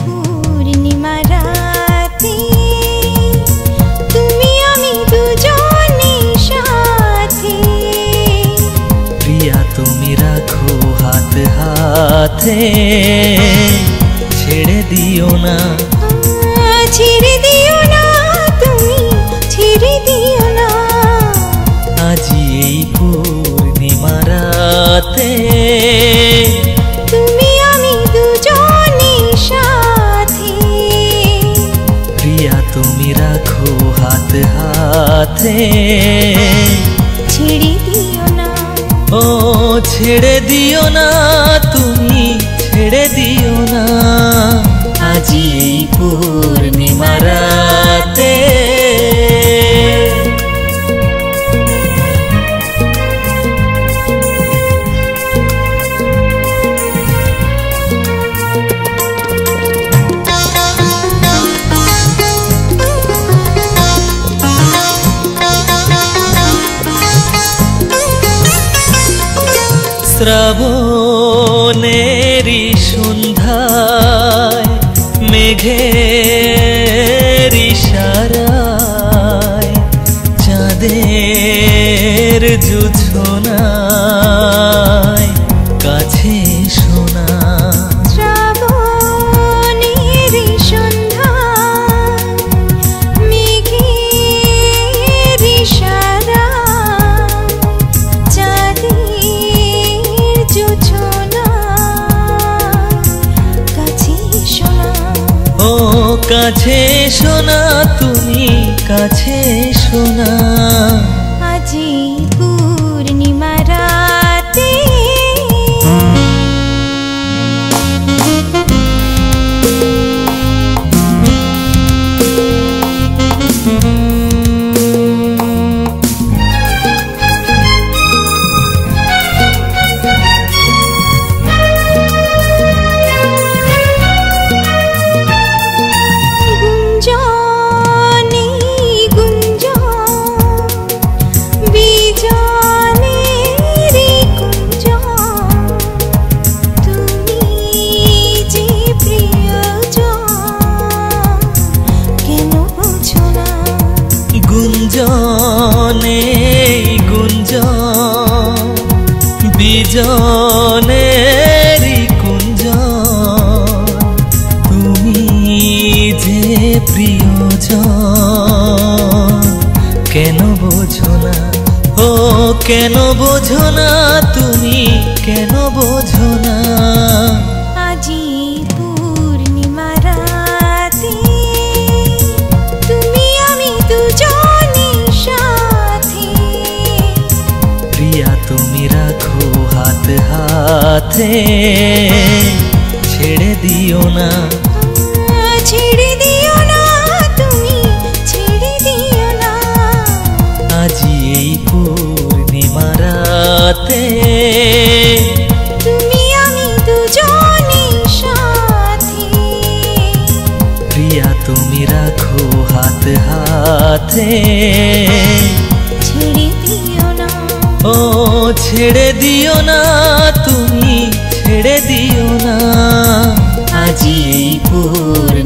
পূর্ণিমা রাতে তুমি আমি দুজনে সাথে। প্রিয়া তুমি রাখো হাত হাতে, ছেড়ে দিও না, ছেড়ে দিও না, তুমি ছেড়ে দিও না। আজি এই পূর্ণিমা রাতে তুমি আমি দুজনে সাথে। প্রিয়া তুমি রাখো হাত হাতে, ছেড়ে দিও না, ও ছেড়ে দিও না, তুমি ছেড়ে দিও না। আজি এই পূর্ণিমা রাতে শ্রাবণেরি সন্ধ্যায় মেঘের ইশারায় চাঁদের জোছনায় কাছে শোনা। শ্রাবণেরি সন্ধ্যায় মেঘের ইশারায় চাঁদের জোছনায় কাছে শোনা। ও কাছে শোনা, তুমি কাছে শোনা। আজি পূর্ণিমা রাতে গুঞ্জনে গুঞ্জন বিজনেরি গুঞ্জন তুমি যে প্রিয়জন কেন বোঝো না। গুঞ্জনে গুঞ্জন বিজনেরি কুঞ্জন তুমি যে প্রিয়জন কেন বোঝো না, ও কেন বোঝো না, তুমি কেন বোঝো না। আজি পূর্ণিমা রাতে তুমি আমি দুজনে সাথে। প্রিয়া তুমি রাখো হাত হাতে, ছেড়ে দিও না, ছেড়ে দিও না, তুমি ছেড়ে দিও না। আজি এই পূর্ণিমা রাতে তুমি আমি দুজনে সাথে। প্রিয়া তুমি রাখো হাত হাতে, ছেড়ে দিও না, ও ছেড়ে দিও না, তুমি ছেড়ে দিও না। আজি এই পূর্ণিমা